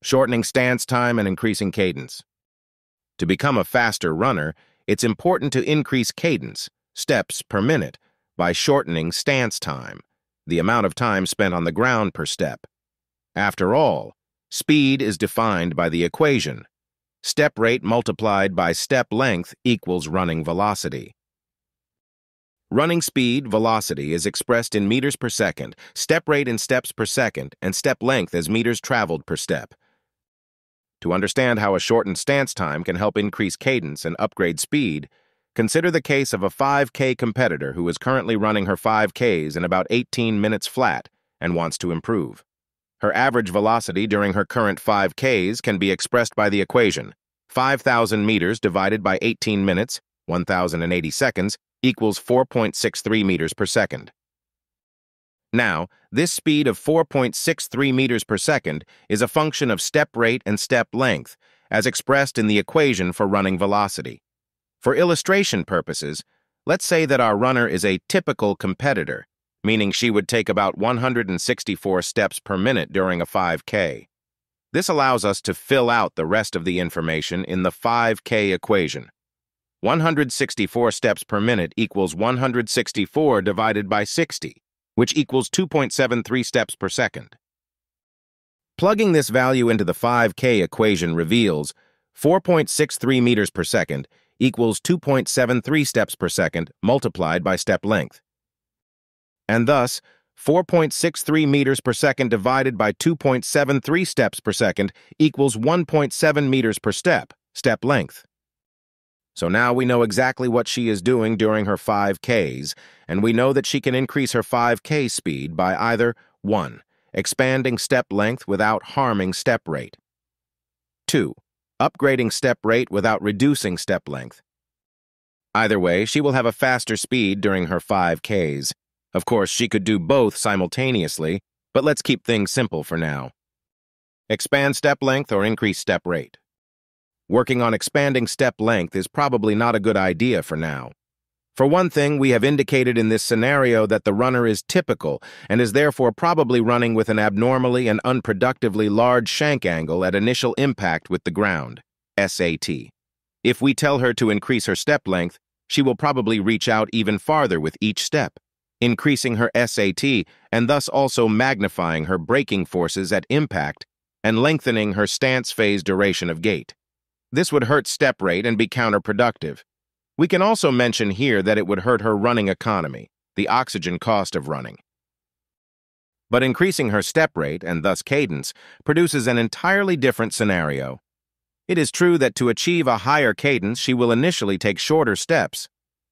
shortening stance time and increasing cadence. To become a faster runner, it's important to increase cadence, steps per minute, by shortening stance time, the amount of time spent on the ground per step. After all, speed is defined by the equation. Step rate multiplied by step length equals running velocity. Running speed, velocity, is expressed in meters per second, step rate in steps per second, and step length as meters traveled per step. To understand how a shortened stance time can help increase cadence and upgrade speed, consider the case of a 5K competitor who is currently running her 5Ks in about 18 minutes flat and wants to improve. Her average velocity during her current 5Ks can be expressed by the equation 5,000 meters divided by 18 minutes, 1,080 seconds, equals 4.63 meters per second. Now, this speed of 4.63 meters per second is a function of step rate and step length, as expressed in the equation for running velocity. For illustration purposes, let's say that our runner is a typical competitor, meaning she would take about 164 steps per minute during a 5K. This allows us to fill out the rest of the information in the 5K equation. 164 steps per minute equals 164 divided by 60, which equals 2.73 steps per second. Plugging this value into the 5K equation reveals 4.63 meters per second equals 2.73 steps per second multiplied by step length. And thus, 4.63 meters per second divided by 2.73 steps per second equals 1.7 meters per step, step length. So now we know exactly what she is doing during her 5Ks, and we know that she can increase her 5K speed by either 1. Expanding step length without harming step rate. 2. Upgrading step rate without reducing step length. Either way, she will have a faster speed during her 5Ks. Of course, she could do both simultaneously, but let's keep things simple for now. Expand step length or increase step rate. Working on expanding step length is probably not a good idea for now. For one thing, we have indicated in this scenario that the runner is typical and is therefore probably running with an abnormally and unproductively large shank angle at initial impact with the ground, SAT. If we tell her to increase her step length, she will probably reach out even farther with each step, increasing her SAT and thus also magnifying her braking forces at impact and lengthening her stance phase duration of gait. This would hurt step rate and be counterproductive. We can also mention here that it would hurt her running economy, the oxygen cost of running. But increasing her step rate, and thus cadence, produces an entirely different scenario. It is true that to achieve a higher cadence, she will initially take shorter steps.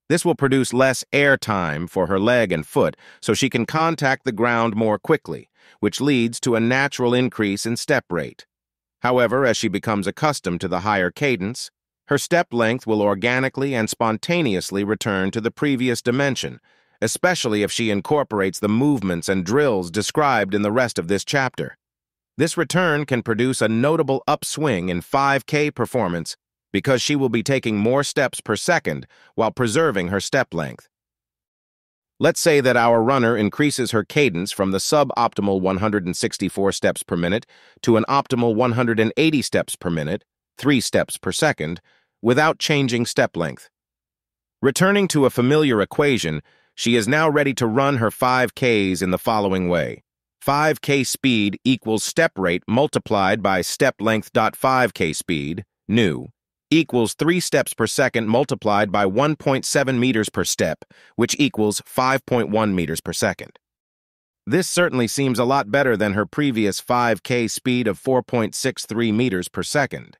This will produce less air time for her leg and foot, so she can contact the ground more quickly, which leads to a natural increase in step rate. However, as she becomes accustomed to the higher cadence, her step length will organically and spontaneously return to the previous dimension, especially if she incorporates the movements and drills described in the rest of this chapter. This return can produce a notable upswing in 5K performance because she will be taking more steps per second while preserving her step length. Let's say that our runner increases her cadence from the suboptimal 164 steps per minute to an optimal 180 steps per minute, 3 steps per second, without changing step length. Returning to a familiar equation, she is now ready to run her 5Ks in the following way. 5K speed equals step rate multiplied by step length. 5K speed, new, equals 3 steps per second multiplied by 1.7 meters per step, which equals 5.1 meters per second. This certainly seems a lot better than her previous 5K speed of 4.63 meters per second.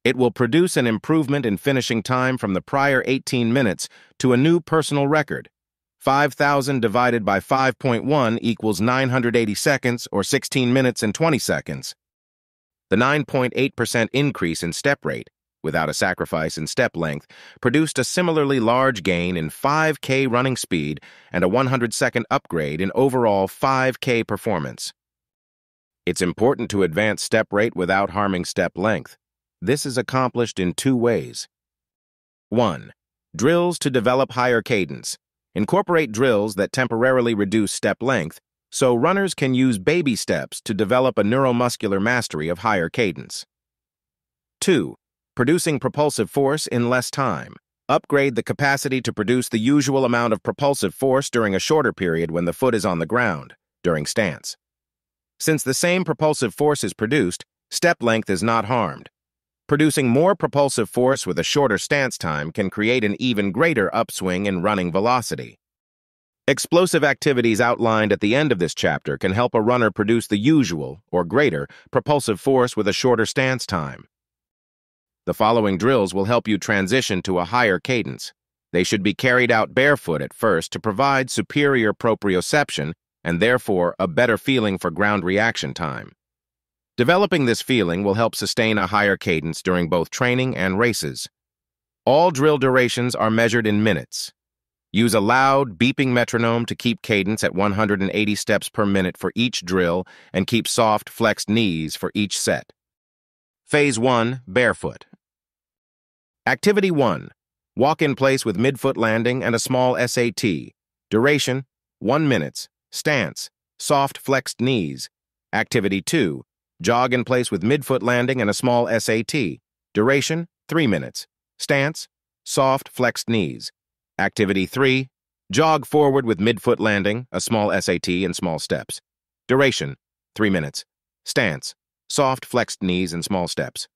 It will produce an improvement in finishing time from the prior 18 minutes to a new personal record. 5,000 divided by 5.1 equals 980 seconds or 16 minutes and 20 seconds. The 9.8% increase in step rate, without a sacrifice in step length, produced a similarly large gain in 5K running speed and a 100-second upgrade in overall 5K performance. It's important to advance step rate without harming step length. This is accomplished in 2 ways. 1. Drills to develop higher cadence. Incorporate drills that temporarily reduce step length, so runners can use baby steps to develop a neuromuscular mastery of higher cadence. 2. Producing propulsive force in less time. Upgrade the capacity to produce the usual amount of propulsive force during a shorter period when the foot is on the ground, during stance. Since the same propulsive force is produced, step length is not harmed. Producing more propulsive force with a shorter stance time can create an even greater upswing in running velocity. Explosive activities outlined at the end of this chapter can help a runner produce the usual, or greater, propulsive force with a shorter stance time. The following drills will help you transition to a higher cadence. They should be carried out barefoot at first to provide superior proprioception and therefore a better feeling for ground reaction time. Developing this feeling will help sustain a higher cadence during both training and races. All drill durations are measured in minutes. Use a loud, beeping metronome to keep cadence at 180 steps per minute for each drill and keep soft, flexed knees for each set. Phase 1, barefoot. Activity 1, walk in place with midfoot landing and a small SAT. Duration, 1 minute. Stance, soft, flexed knees. Activity 2, jog in place with midfoot landing and a small SAT. Duration, 3 minutes. Stance, soft, flexed knees. Activity 3, jog forward with midfoot landing, a small SAT, and small steps. Duration, 3 minutes. Stance, soft, flexed knees and small steps.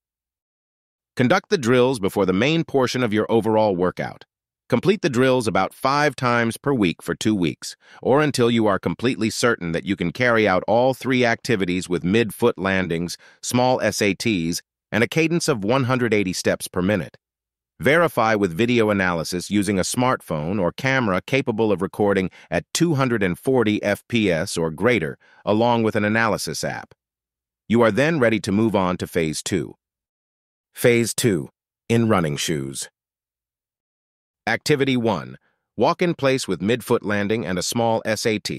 Conduct the drills before the main portion of your overall workout. Complete the drills about 5 times per week for 2 weeks, or until you are completely certain that you can carry out all 3 activities with mid-foot landings, small SATs, and a cadence of 180 steps per minute. Verify with video analysis using a smartphone or camera capable of recording at 240 FPS or greater, along with an analysis app. You are then ready to move on to Phase 2. Phase 2, in running shoes. Activity 1, walk in place with midfoot landing and a small SAT.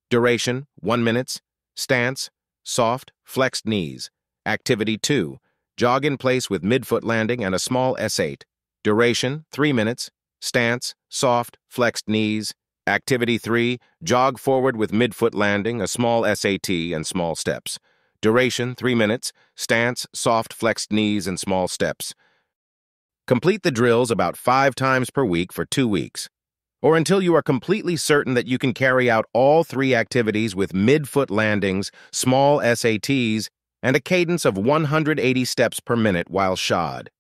Duration, 1 minute. Stance, soft, flexed knees. Activity 2, jog in place with midfoot landing and a small S8. Duration, 3 minutes. Stance, soft, flexed knees. Activity 3, jog forward with midfoot landing, a small SAT, and small steps. Duration, 3 minutes. Stance, soft, flexed knees, and small steps. Complete the drills about 5 times per week for 2 weeks, or until you are completely certain that you can carry out all 3 activities with midfoot landings, small SATs, and a cadence of 180 steps per minute while shod.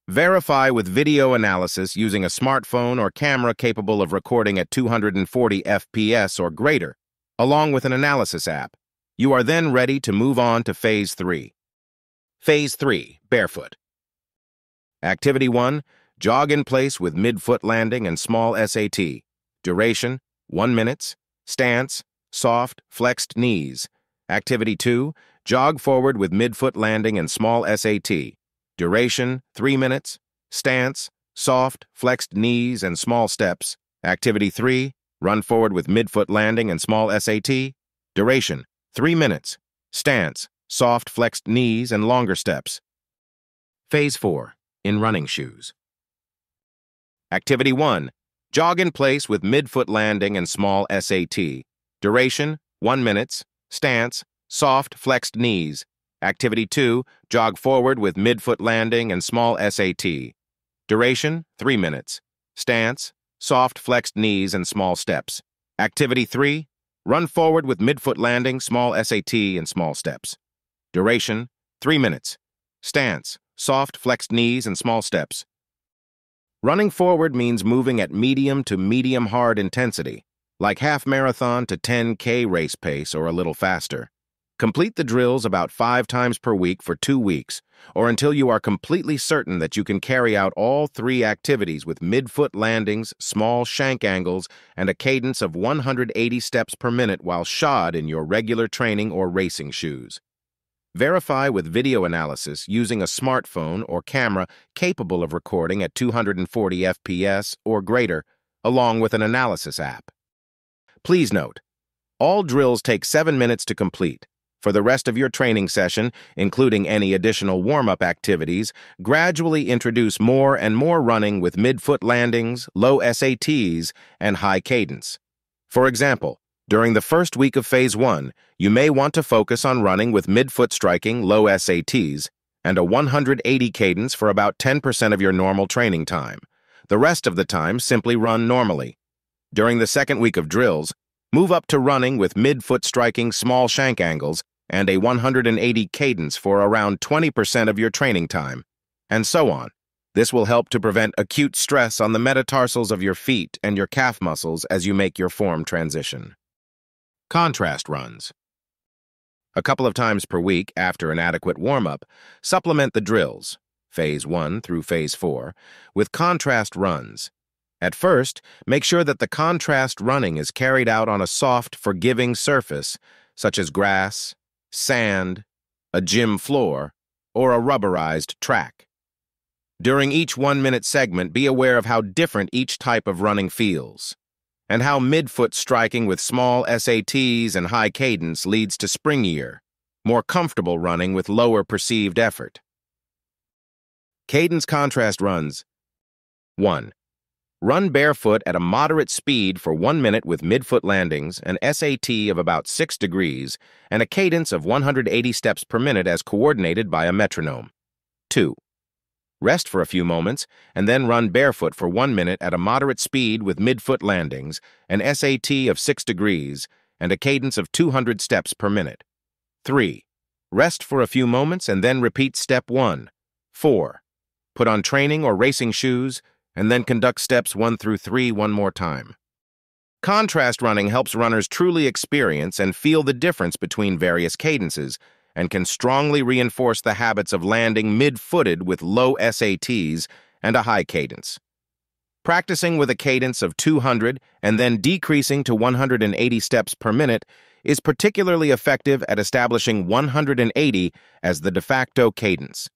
Verify with video analysis using a smartphone or camera capable of recording at 240 FPS or greater, along with an analysis app. You are then ready to move on to Phase 3. Phase 3, barefoot. Activity 1, jog in place with midfoot landing and small SAT. Duration, 1 minute. Stance, soft, flexed knees. Activity 2, jog forward with midfoot landing and small SAT. Duration, 3 minutes. Stance, soft, flexed knees and small steps. Activity 3, run forward with midfoot landing and small SAT. Duration, 3 minutes. Stance, soft, flexed knees and longer steps. Phase 4, in running shoes. Activity 1, jog in place with midfoot landing and small SAT. Duration, 1 minute. Stance, soft, flexed knees. Activity 2, jog forward with midfoot landing and small SAT. Duration, 3 minutes. Stance, soft, flexed knees and small steps. Activity 3, run forward with midfoot landing, small SAT, and small steps. Duration, 3 minutes. Stance, soft, flexed knees and small steps. Running forward means moving at medium to medium-hard intensity, like half marathon to 10K race pace or a little faster. Complete the drills about 5 times per week for 2 weeks, or until you are completely certain that you can carry out all 3 activities with midfoot landings, small shank angles, and a cadence of 180 steps per minute while shod in your regular training or racing shoes. Verify with video analysis using a smartphone or camera capable of recording at 240 FPS or greater, along with an analysis app. Please note, all drills take 7 minutes to complete. For the rest of your training session, including any additional warm-up activities, gradually introduce more and more running with midfoot landings, low SATs, and high cadence. For example, During the first week of Phase 1, you may want to focus on running with mid-foot striking, low SATs, and a 180 cadence for about 10% of your normal training time. The rest of the time, simply run normally. During the second week of drills, move up to running with mid-foot striking, small shank angles, and a 180 cadence for around 20% of your training time, and so on. This will help to prevent acute stress on the metatarsals of your feet and your calf muscles as you make your form transition. Contrast runs. A couple of times per week after an adequate warm-up, supplement the drills, Phase 1 through Phase 4, with contrast runs. At first, make sure that the contrast running is carried out on a soft, forgiving surface, such as grass, sand, a gym floor, or a rubberized track. During each 1-minute segment, be aware of how different each type of running feels, and how mid-foot striking with small SATs and high cadence leads to springier, more comfortable running with lower perceived effort. Cadence contrast runs. 1. Run barefoot at a moderate speed for 1 minute with mid-foot landings, an SAT of about 6 degrees, and a cadence of 180 steps per minute as coordinated by a metronome. 2. Rest for a few moments, and then run barefoot for 1 minute at a moderate speed with mid-foot landings, an SAT of 6 degrees, and a cadence of 200 steps per minute. 3. Rest for a few moments, and then repeat step 1. 4. Put on training or racing shoes, and then conduct steps 1 through 3 one more time. Contrast running helps runners truly experience and feel the difference between various cadences, and can strongly reinforce the habits of landing mid-footed with low SATs and a high cadence. Practicing with a cadence of 200 and then decreasing to 180 steps per minute is particularly effective at establishing 180 as the de facto cadence.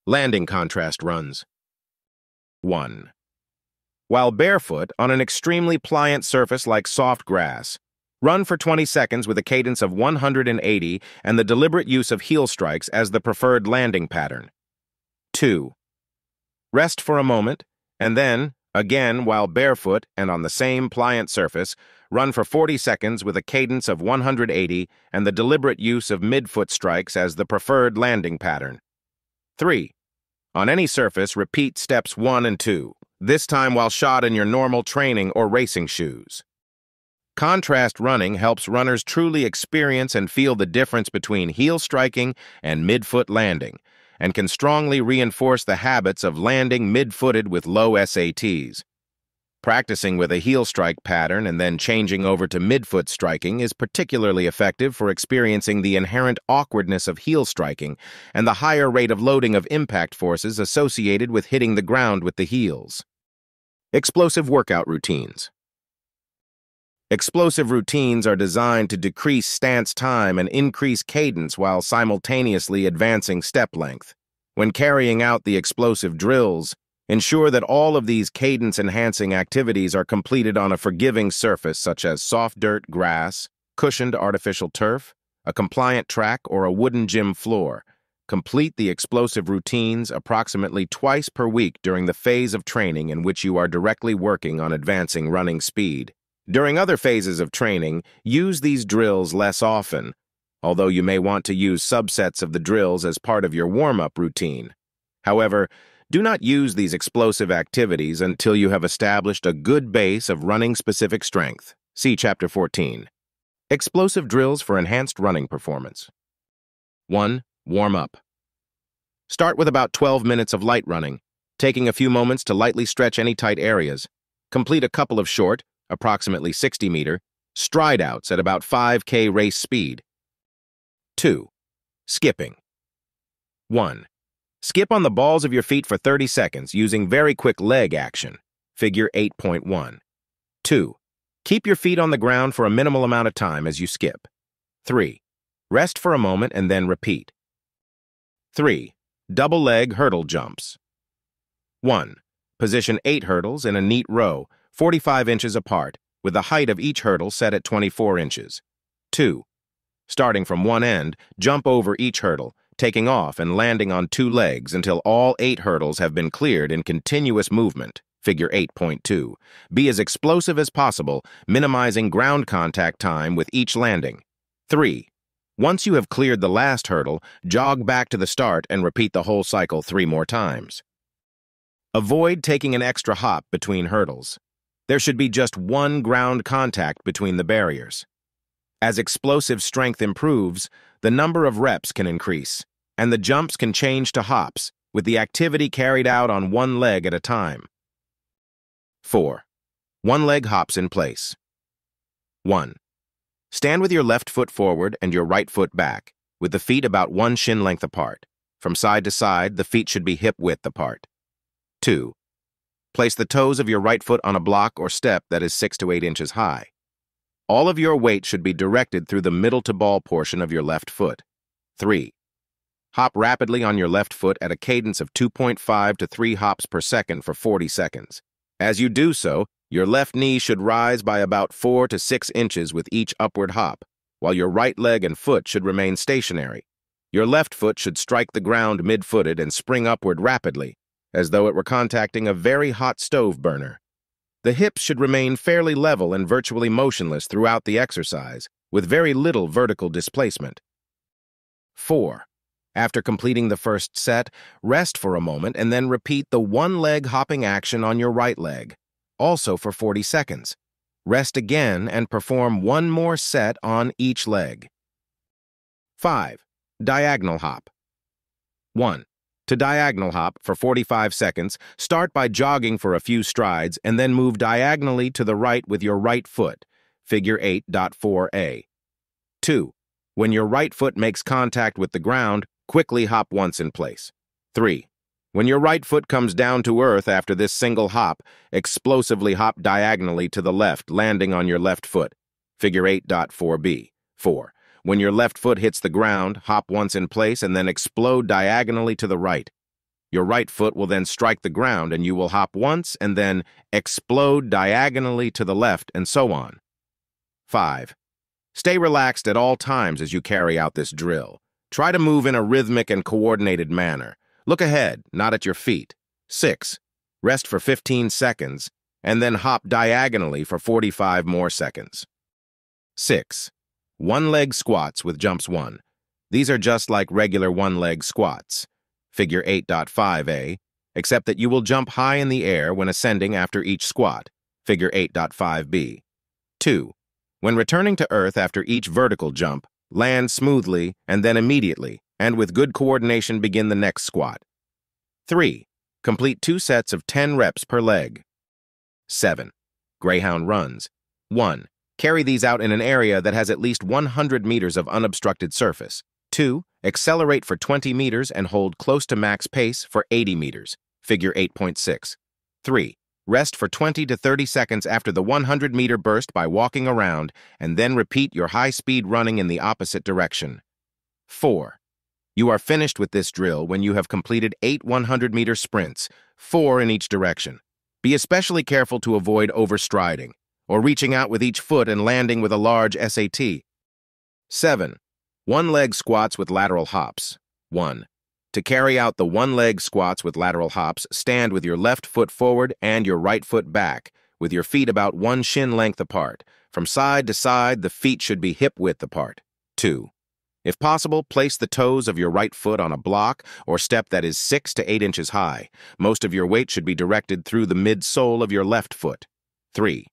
Landing contrast runs. 1. While barefoot on an extremely pliant surface like soft grass, run for 20 seconds with a cadence of 180 and the deliberate use of heel strikes as the preferred landing pattern. 2. Rest for a moment, and then, again while barefoot and on the same pliant surface, run for 40 seconds with a cadence of 180 and the deliberate use of mid-foot strikes as the preferred landing pattern. 3. On any surface, repeat steps 1 and 2, this time while shod in your normal training or racing shoes. Contrast running helps runners truly experience and feel the difference between heel striking and mid-foot landing, and can strongly reinforce the habits of landing mid-footed with low SATs. Practicing with a heel strike pattern and then changing over to mid-foot striking is particularly effective for experiencing the inherent awkwardness of heel striking and the higher rate of loading of impact forces associated with hitting the ground with the heels. Explosive workout routines. Explosive routines are designed to decrease stance time and increase cadence while simultaneously advancing step length. When carrying out the explosive drills, ensure that all of these cadence-enhancing activities are completed on a forgiving surface such as soft dirt, grass, cushioned artificial turf, a compliant track, or a wooden gym floor. Complete the explosive routines approximately twice per week during the phase of training in which you are directly working on advancing running speed. During other phases of training, use these drills less often, although you may want to use subsets of the drills as part of your warm-up routine. However, do not use these explosive activities until you have established a good base of running-specific strength. See Chapter 14. Explosive drills for enhanced running performance. 1. Warm up. Start with about 12 minutes of light running, taking a few moments to lightly stretch any tight areas. Complete a couple of short, approximately 60-meter, stride outs at about 5K race speed. 2. Skipping. 1. Skip on the balls of your feet for 30 seconds using very quick leg action, figure 8.1. 2. Keep your feet on the ground for a minimal amount of time as you skip. 3. Rest for a moment and then repeat. 3. Double leg hurdle jumps. 1. Position 8 hurdles in a neat row, 45 inches apart, with the height of each hurdle set at 24 inches. 2. Starting from one end, jump over each hurdle, taking off and landing on 2 legs until all 8 hurdles have been cleared in continuous movement. Figure 8.2. Be as explosive as possible, minimizing ground contact time with each landing. 3. Once you have cleared the last hurdle, jog back to the start and repeat the whole cycle 3 more times. Avoid taking an extra hop between hurdles. There should be just one ground contact between the barriers. As explosive strength improves, the number of reps can increase, and the jumps can change to hops, with the activity carried out on one leg at a time. 4. One-leg hops in place. 1. Stand with your left foot forward and your right foot back, with the feet about one shin length apart. From side to side, the feet should be hip-width apart. 2. Place the toes of your right foot on a block or step that is 6 to 8 inches high. All of your weight should be directed through the middle-to-ball portion of your left foot. 3. Hop rapidly on your left foot at a cadence of 2.5 to 3 hops per second for 40 seconds. As you do so, your left knee should rise by about 4 to 6 inches with each upward hop, while your right leg and foot should remain stationary. Your left foot should strike the ground mid-footed and spring upward rapidly, as though it were contacting a very hot stove burner. The hips should remain fairly level and virtually motionless throughout the exercise, with very little vertical displacement. 4. After completing the first set, rest for a moment and then repeat the one-leg hopping action on your right leg, also for 40 seconds. Rest again and perform one more set on each leg. 5. Diagonal hop. 1. To diagonal hop for 45 seconds, start by jogging for a few strides and then move diagonally to the right with your right foot, figure 8.4a. 2. When your right foot makes contact with the ground, quickly hop once in place. 3. When your right foot comes down to earth after this single hop, explosively hop diagonally to the left, landing on your left foot, figure 8.4b. 4. When your left foot hits the ground, hop once in place and then explode diagonally to the right. Your right foot will then strike the ground and you will hop once and then explode diagonally to the left and so on. 5. Stay relaxed at all times as you carry out this drill. Try to move in a rhythmic and coordinated manner. Look ahead, not at your feet. 6. Rest for 15 seconds and then hop diagonally for 45 more seconds. 6. One-leg squats with jumps 1. These are just like regular one-leg squats, figure 8.5a, except that you will jump high in the air when ascending after each squat, figure 8.5b. 2. When returning to earth after each vertical jump, land smoothly and then immediately, and with good coordination begin the next squat. 3. Complete 2 sets of 10 reps per leg. 7. Greyhound runs. 1. Carry these out in an area that has at least 100 meters of unobstructed surface. 2. Accelerate for 20 meters and hold close to max pace for 80 meters, figure 8.6. 3. Rest for 20 to 30 seconds after the 100-meter burst by walking around, and then repeat your high-speed running in the opposite direction. 4. You are finished with this drill when you have completed 8 100-meter sprints, 4 in each direction. Be especially careful to avoid overstriding, or reaching out with each foot and landing with a large SAT. 7. One-leg squats with lateral hops. 1. To carry out the one-leg squats with lateral hops, stand with your left foot forward and your right foot back, with your feet about one shin length apart. From side to side, the feet should be hip-width apart. 2. If possible, place the toes of your right foot on a block or step that is 6 to 8 inches high. Most of your weight should be directed through the midsole of your left foot. 3.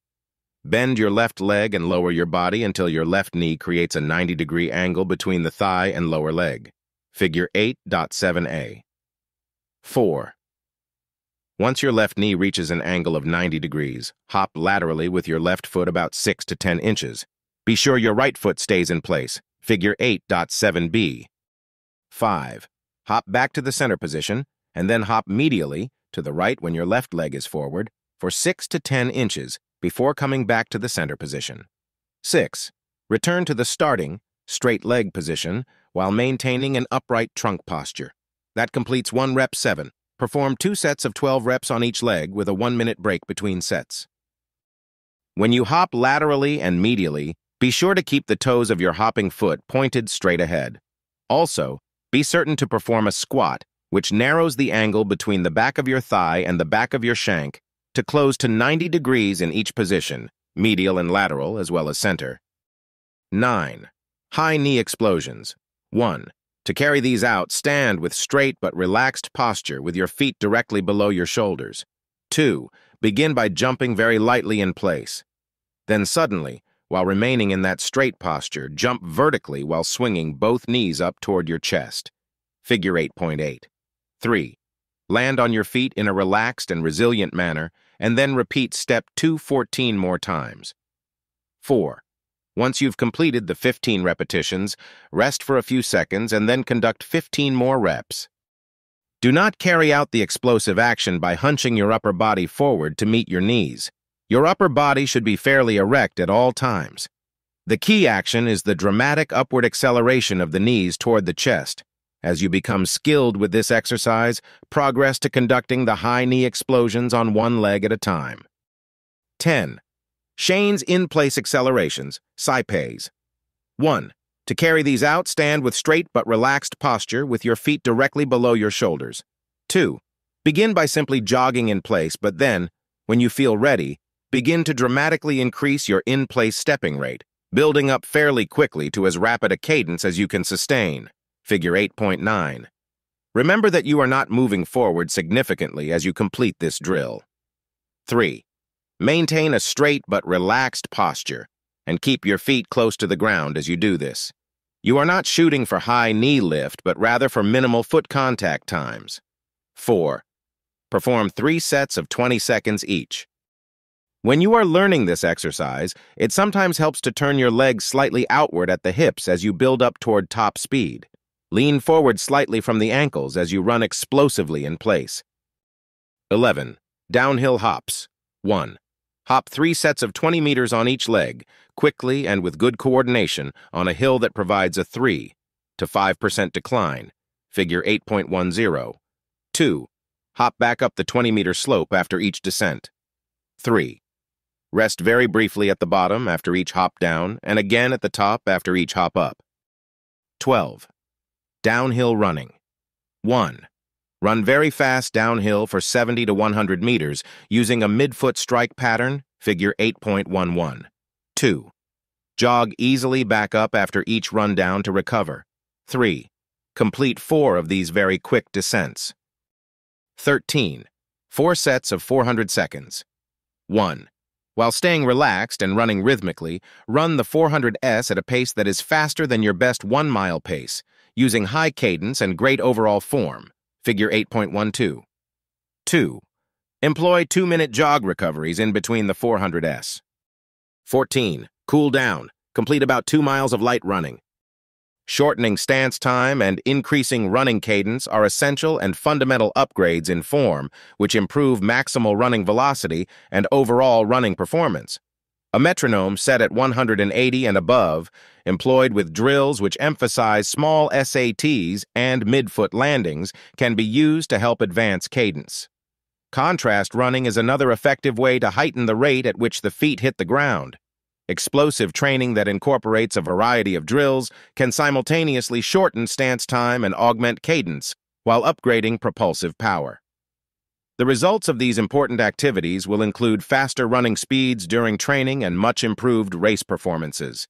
Bend your left leg and lower your body until your left knee creates a 90-degree angle between the thigh and lower leg. Figure 8.7a. 4. Once your left knee reaches an angle of 90 degrees, hop laterally with your left foot about 6 to 10 inches. Be sure your right foot stays in place. Figure 8.7b. 5. Hop back to the center position, and then hop medially to the right when your left leg is forward for 6 to 10 inches before coming back to the center position. 6. Return to the starting, straight leg position while maintaining an upright trunk posture. That completes 1 rep 7. Perform 2 sets of 12 reps on each leg with a 1-minute break between sets. When you hop laterally and medially, be sure to keep the toes of your hopping foot pointed straight ahead. Also, be certain to perform a squat, which narrows the angle between the back of your thigh and the back of your shank, to close to 90 degrees in each position, medial and lateral as well as center. 9. High knee explosions. 1. To carry these out, stand with straight but relaxed posture with your feet directly below your shoulders. 2. Begin by jumping very lightly in place. Then suddenly, while remaining in that straight posture, jump vertically while swinging both knees up toward your chest. Figure 8.8. 3. Land on your feet in a relaxed and resilient manner, and then repeat step 2 14 more times. 4. Once you've completed the 15 repetitions, rest for a few seconds and then conduct 15 more reps. Do not carry out the explosive action by hunching your upper body forward to meet your knees. Your upper body should be fairly erect at all times. The key action is the dramatic upward acceleration of the knees toward the chest. As you become skilled with this exercise, progress to conducting the high knee explosions on one leg at a time. 10. Shane's in-place accelerations, saipes. 1. To carry these out, stand with straight but relaxed posture with your feet directly below your shoulders. 2. Begin by simply jogging in place, but then, when you feel ready, begin to dramatically increase your in-place stepping rate, building up fairly quickly to as rapid a cadence as you can sustain. Figure 8.9. Remember that you are not moving forward significantly as you complete this drill. 3. Maintain a straight but relaxed posture, and keep your feet close to the ground as you do this. You are not shooting for high knee lift, but rather for minimal foot contact times. 4. Perform 3 sets of 20 seconds each. When you are learning this exercise, it sometimes helps to turn your legs slightly outward at the hips as you build up toward top speed. Lean forward slightly from the ankles as you run explosively in place. 11. Downhill hops. 1. Hop 3 sets of 20 meters on each leg, quickly and with good coordination, on a hill that provides a 3 to 5% decline. Figure 8.10. 2. Hop back up the 20-meter slope after each descent. 3. Rest very briefly at the bottom after each hop down, and again at the top after each hop up. 12. Downhill running. 1. Run very fast downhill for 70 to 100 meters using a midfoot strike pattern, figure 8.11. 2. Jog easily back up after each run down to recover. 3. Complete 4 of these very quick descents. 13. 4 sets of 400 seconds. 1. While staying relaxed and running rhythmically, run the 400s at a pace that is faster than your best 1-mile pace, using high cadence and great overall form. Figure 8.12. 2. Employ 2-minute jog recoveries in between the 400s. 14. Cool down. Complete about 2 miles of light running. Shortening stance time and increasing running cadence are essential and fundamental upgrades in form, which improve maximal running velocity and overall running performance. A metronome set at 180 and above, employed with drills which emphasize small SATs and midfoot landings, can be used to help advance cadence. Contrast running is another effective way to heighten the rate at which the feet hit the ground. Explosive training that incorporates a variety of drills can simultaneously shorten stance time and augment cadence while upgrading propulsive power. The results of these important activities will include faster running speeds during training and much improved race performances.